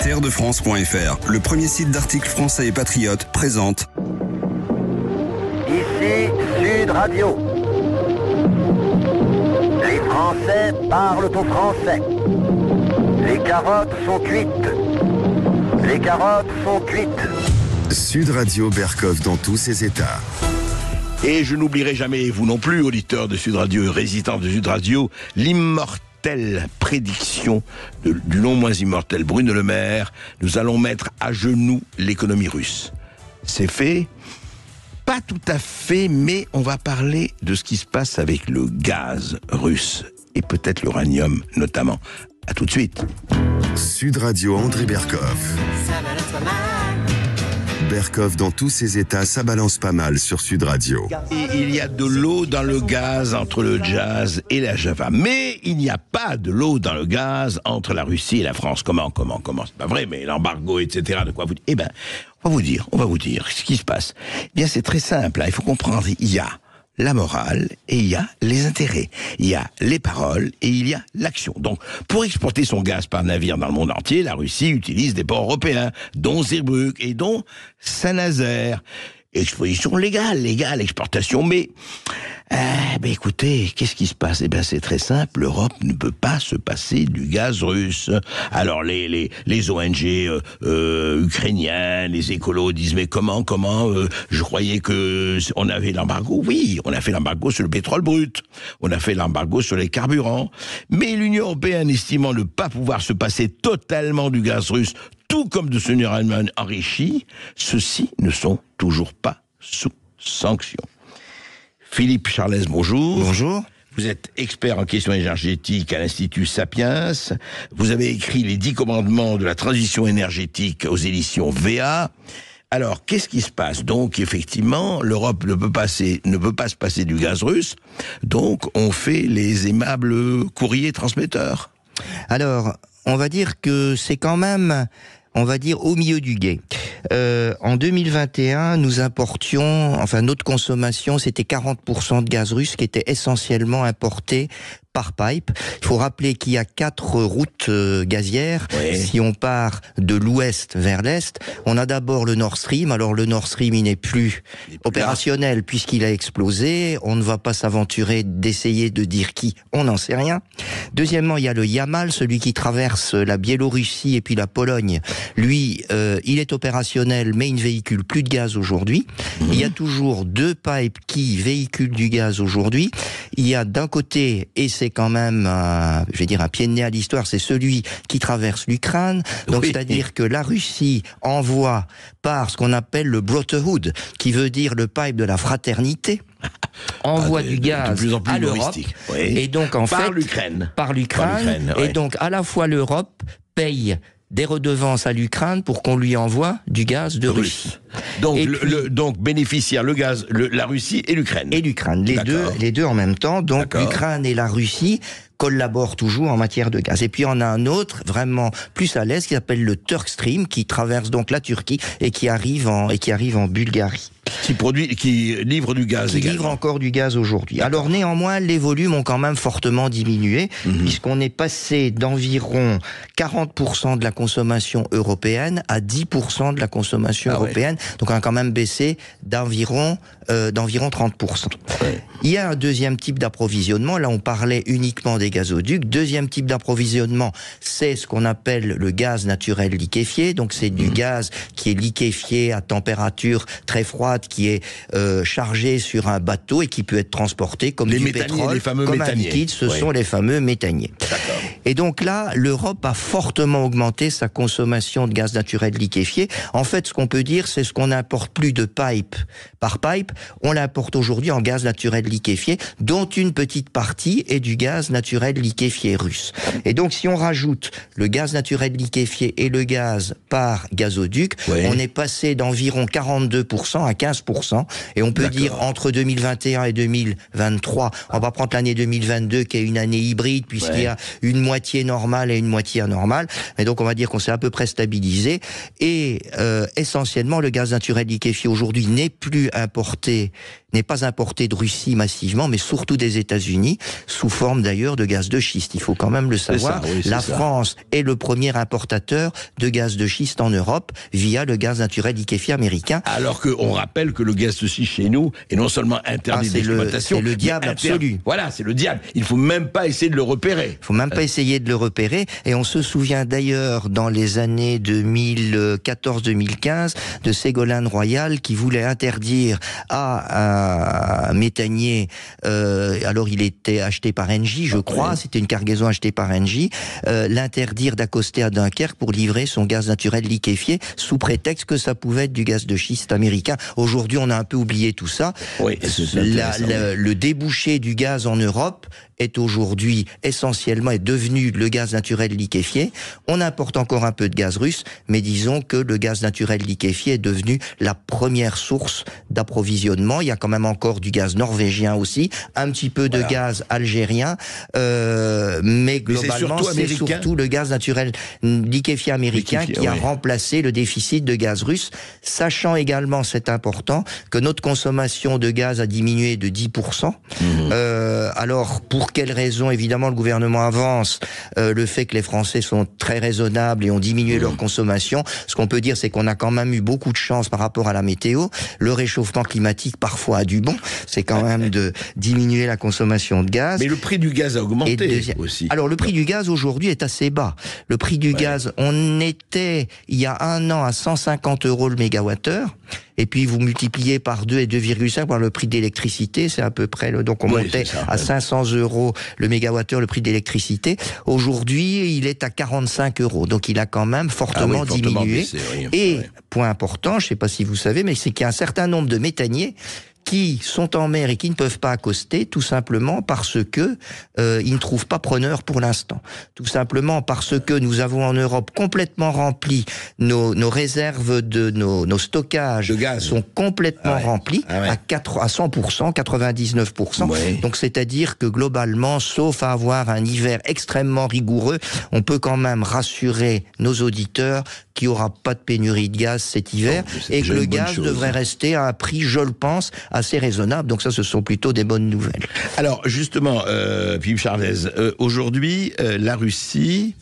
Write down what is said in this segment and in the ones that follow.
Terredefrance.fr, le premier site d'articles français et patriotes, présente. Ici Sud Radio. Les Français parlent aux Français. Les carottes sont cuites. Les carottes sont cuites. Sud Radio Berkov dans tous ses états. Et je n'oublierai jamais, vous non plus, auditeurs de Sud Radio et résidents de Sud Radio, l'immortelle prédiction du non moins immortel Bruno Le Maire. Nous allons mettre à genoux l'économie russe. C'est fait? Pas tout à fait, mais on va parler de ce qui se passe avec le gaz russe et peut-être l'uranium notamment. À tout de suite. Sud Radio André Berkov. Berkov dans tous ses états, ça balance pas mal sur Sud Radio. Et il y a de l'eau dans le gaz entre le Jazz et la Java. Mais il n'y a pas de l'eau dans le gaz entre la Russie et la France. Comment c'est pas vrai, mais l'embargo, etc. De quoi vous dire? Eh ben, on va vous dire ce qui se passe. Eh bien, c'est très simple, hein. Il faut comprendre, il y a la morale et il y a les intérêts. Il y a les paroles et il y a l'action. Donc, pour exporter son gaz par navire dans le monde entier, la Russie utilise des ports européens, dont Zeebrugge et dont Saint-Nazaire. Exposition légale, exportation, mais écoutez, qu'est-ce qui se passe? Eh bien, c'est très simple, l'Europe ne peut pas se passer du gaz russe. Alors, les ONG ukrainiens, les écolos disent, mais comment, je croyais que on avait l'embargo. Oui, on a fait l'embargo sur le pétrole brut, on a fait l'embargo sur les carburants, mais l'Union européenne, estimant ne pas pouvoir se passer totalement du gaz russe, tout comme de son uranium enrichi, ceux-ci ne sont toujours pas sous sanction. Philippe Charlès, bonjour. Bonjour. Vous êtes expert en questions énergétiques à l'Institut Sapiens. Vous avez écrit les 10 commandements de la transition énergétique aux éditions VA. Alors, qu'est-ce qui se passe? Donc, effectivement, l'Europe ne peut pas se passer du gaz russe. Donc, on fait les aimables courriers transmetteurs. Alors, on va dire que c'est quand même, au milieu du gué. En 2021, nous importions, notre consommation, c'était 40% de gaz russe qui était essentiellement importé par pipe. Il faut rappeler qu'il y a 4 routes gazières. Oui. Si on part de l'ouest vers l'est, on a d'abord le Nord Stream. Alors le Nord Stream, il n'est plus opérationnel puisqu'il a explosé. On ne va pas s'aventurer d'essayer de dire qui, on n'en sait rien. Deuxièmement, il y a le Yamal, celui qui traverse la Biélorussie et puis la Pologne. Lui, il est opérationnel, mais il ne véhicule plus de gaz aujourd'hui. Il y a toujours 2 pipes qui véhiculent du gaz aujourd'hui. Il y a d'un côté, et c'est quand même, un pied de nez à l'histoire, c'est celui qui traverse l'Ukraine. Donc, oui. C'est-à-dire que la Russie envoie par ce qu'on appelle le Brotherhood, qui veut dire le pipe de la fraternité, envoie du gaz à l'Europe. Oui. Et donc, par l'Ukraine. Et donc, à la fois l'Europe paye des redevances à l'Ukraine pour qu'on lui envoie du gaz de Russie. Donc, donc bénéficiaire le gaz, la Russie et l'Ukraine. Et l'Ukraine, les deux en même temps. Donc l'Ukraine et la Russie collaborent toujours en matière de gaz. Et puis on a un autre, vraiment plus à l'est, qui s'appelle le Turk Stream, qui traverse donc la Turquie et qui arrive en Bulgarie. Qui livre du gaz également. Qui livre encore du gaz aujourd'hui. Alors néanmoins, les volumes ont quand même fortement diminué, puisqu'on est passé d'environ 40% de la consommation européenne à 10% de la consommation européenne. Donc on a quand même baissé d'environ 30%. Ouais. Il y a un deuxième type d'approvisionnement. Là, on parlait uniquement des gazoducs. Deuxième type d'approvisionnement, c'est ce qu'on appelle le gaz naturel liquéfié. Donc c'est du gaz qui est liquéfié à température très froide, qui est chargé sur un bateau et qui peut être transporté comme du pétrole, les fameux comme méthaniers. Un liquide. Ce sont les fameux méthaniers. Et donc là, l'Europe a fortement augmenté sa consommation de gaz naturel liquéfié. En fait, ce qu'on peut dire, c'est ce qu'on n'importe plus de pipe par pipe, on l'importe aujourd'hui en gaz naturel liquéfié, dont une petite partie est du gaz naturel liquéfié russe. Et donc, si on rajoute le gaz naturel liquéfié et le gaz par gazoduc, on est passé d'environ 42% à 15%. Et on peut dire entre 2021 et 2023, on va prendre l'année 2022 qui est une année hybride puisqu'il y a une moitié normale et une moitié anormale. Et donc, on va dire qu'on s'est à peu près stabilisé. Et essentiellement, le gaz naturel liquéfié aujourd'hui n'est plus importé n'est pas importé de Russie massivement, mais surtout des États-Unis, sous forme d'ailleurs de gaz de schiste. Il faut quand même le savoir. La France est le premier importateur de gaz de schiste en Europe via le gaz naturel liquéfié américain. Alors qu'on rappelle que le gaz de schiste chez nous est non seulement interdit d'exploitation, c'est le diable absolu. Voilà, c'est le diable. Il faut même pas essayer de le repérer. Il faut même pas essayer de le repérer. Et on se souvient d'ailleurs dans les années 2014-2015 de Ségolène Royal qui voulait interdire à un méthanier, alors il était acheté par Engie, je crois, c'était une cargaison achetée par Engie, l'interdire d'accoster à Dunkerque pour livrer son gaz naturel liquéfié sous prétexte que ça pouvait être du gaz de schiste américain. Aujourd'hui, on a un peu oublié tout ça. Oui, le débouché du gaz en Europe est aujourd'hui essentiellement est devenu le gaz naturel liquéfié. On importe encore un peu de gaz russe, mais disons que le gaz naturel liquéfié est devenu la première source d'approvisionnement. Il y a quand même encore du gaz norvégien aussi, un petit peu de gaz algérien, mais globalement c'est surtout le gaz naturel liquéfié américain qui a remplacé le déficit de gaz russe, sachant également, c'est important, que notre consommation de gaz a diminué de 10%. Alors, pour quelles raisons? Évidemment, le gouvernement avance le fait que les Français sont très raisonnables et ont diminué leur consommation. Ce qu'on peut dire, c'est qu'on a quand même eu beaucoup de chance par rapport à la météo. Le réchauffement climatique, parfois, a du bon. C'est quand même de diminuer la consommation de gaz. Mais le prix du gaz a augmenté aussi. Alors, le prix du gaz, aujourd'hui, est assez bas. Le prix du gaz, on était, il y a un an, à 150 € le mégawattheure. Et puis vous multipliez par 2 et 2,5 par le prix d'électricité, c'est à peu près donc on montait à 500 € le mégawattheure le prix d'électricité. Aujourd'hui, il est à 45 €. Donc il a quand même fortement diminué. Point important, je ne sais pas si vous savez, mais c'est qu'il y a un certain nombre de méthaniers qui sont en mer et qui ne peuvent pas accoster, tout simplement parce que ils ne trouvent pas preneur pour l'instant. Tout simplement parce que nous avons en Europe complètement rempli nos réserves de nos stockages de gaz sont complètement remplis à 100%, 99%. Donc c'est-à-dire que globalement, sauf à avoir un hiver extrêmement rigoureux, on peut quand même rassurer nos auditeurs qu'il n'y aura pas de pénurie de gaz cet hiver et que le gaz devrait rester à un prix, je le pense, assez raisonnable. Donc ça, ce sont plutôt des bonnes nouvelles. Alors justement, Philippe Charlez, aujourd'hui, la Russie,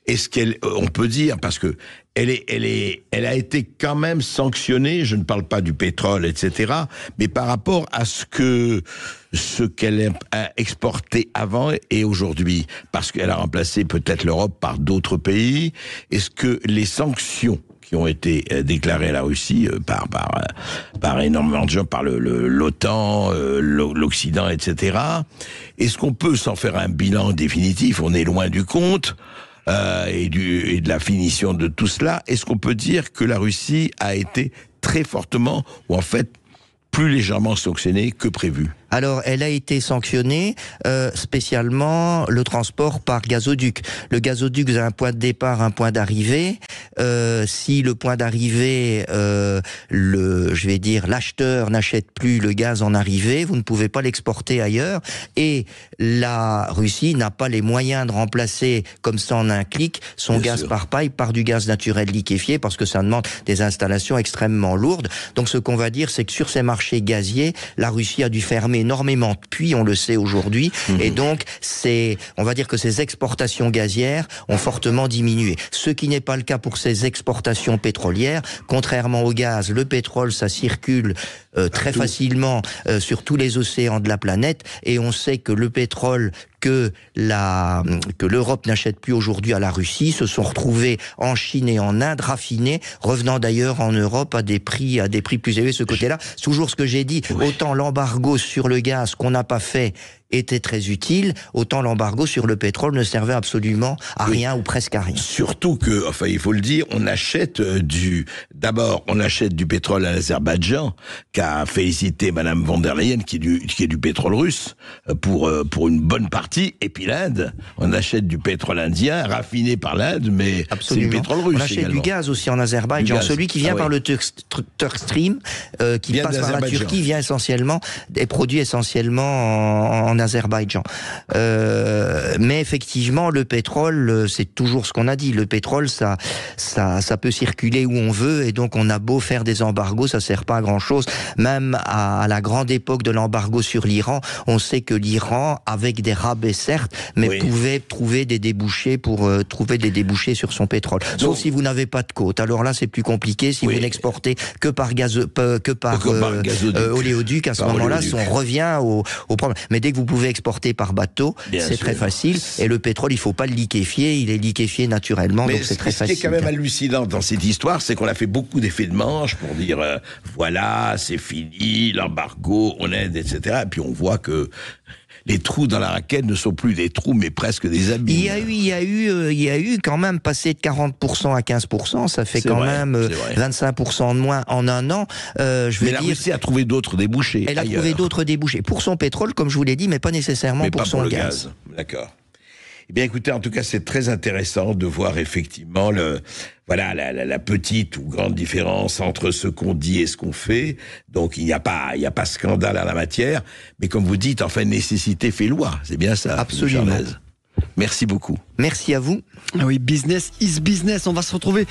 est-ce on peut dire, parce que elle a été quand même sanctionnée, je ne parle pas du pétrole, etc., mais par rapport à ce qu'elle a exporté avant et aujourd'hui, parce qu'elle a remplacé peut-être l'Europe par d'autres pays. Est-ce que les sanctions qui ont été déclarées à la Russie par énormément de gens, par l'OTAN, l'Occident, etc., est-ce qu'on peut s'en faire un bilan définitif? On est loin du compte. Et de la finition de tout cela, est-ce qu'on peut dire que la Russie a été très fortement, ou en fait plus légèrement sanctionnée que prévu? Alors, elle a été sanctionnée, spécialement le transport par gazoduc. Le gazoduc a un point de départ, un point d'arrivée. Si le point d'arrivée, l'acheteur n'achète plus le gaz en arrivée, vous ne pouvez pas l'exporter ailleurs. Et la Russie n'a pas les moyens de remplacer, comme ça en un clic, son gaz par pipe par du gaz naturel liquéfié, parce que ça demande des installations extrêmement lourdes. Donc, ce qu'on va dire, c'est que sur ces marchés gaziers, la Russie a dû fermer énormément de puits, on le sait aujourd'hui, et donc on va dire que ces exportations gazières ont fortement diminué. Ce qui n'est pas le cas pour ces exportations pétrolières. Contrairement au gaz, le pétrole, ça circule très facilement sur tous les océans de la planète, et on sait que le pétrole que l'Europe n'achète plus aujourd'hui à la Russie se sont retrouvés en Chine et en Inde raffinés, revenant d'ailleurs en Europe à des prix plus élevés. Ce côté-là, c'est toujours ce que j'ai dit. Autant l'embargo sur le gaz qu'on n'a pas fait était très utile, autant l'embargo sur le pétrole ne servait absolument à rien ou presque à rien. Surtout que, enfin, il faut le dire, on achète d'abord, on achète du pétrole à l'Azerbaïdjan, qu'a félicité Madame von der Leyen, qui est du pétrole russe, pour une bonne partie, et puis l'Inde, on achète du pétrole indien, raffiné par l'Inde, mais c'est du pétrole russe. On achète également. Du gaz aussi en Azerbaïdjan, celui qui vient par le Turk Stream, qui passe par la Turquie, vient essentiellement, est produit essentiellement en Azerbaïdjan. Mais effectivement, le pétrole, c'est toujours ce qu'on a dit. Le pétrole, ça peut circuler où on veut, et donc on a beau faire des embargos, ça sert pas à grand chose. Même à la grande époque de l'embargo sur l'Iran, on sait que l'Iran, avec des rabais certes, mais pouvait trouver des débouchés sur son pétrole. Sauf si vous n'avez pas de côte. Alors là, c'est plus compliqué. Si vous n'exportez que par oléoduc, à ce moment-là, on revient au problème. Mais dès que vous pouvez exporter par bateau, c'est très facile. Et le pétrole, il faut pas le liquéfier. Il est liquéfié naturellement, donc c'est très facile. Ce qui est quand même hallucinant dans cette histoire, c'est qu'on a fait beaucoup d'effets de manche pour dire voilà, c'est fini, l'embargo, on aide, etc. Et puis on voit que les trous dans la raquette ne sont plus des trous, mais presque des abîmes. Il y a eu quand même passé de 40% à 15%, ça fait même 25% de moins en un an. Mais la Russie a trouvé d'autres débouchés. Elle a trouvé d'autres débouchés pour son pétrole, comme je vous l'ai dit, mais pas nécessairement pour son gaz. D'accord. Eh bien, écoutez, en tout cas, c'est très intéressant de voir effectivement la petite ou grande différence entre ce qu'on dit et ce qu'on fait. Donc, il n'y a pas scandale en la matière. Mais comme vous dites, enfin, nécessité fait loi. C'est bien ça. Absolument. Merci beaucoup. Merci à vous. Ah oui, business is business. On va se retrouver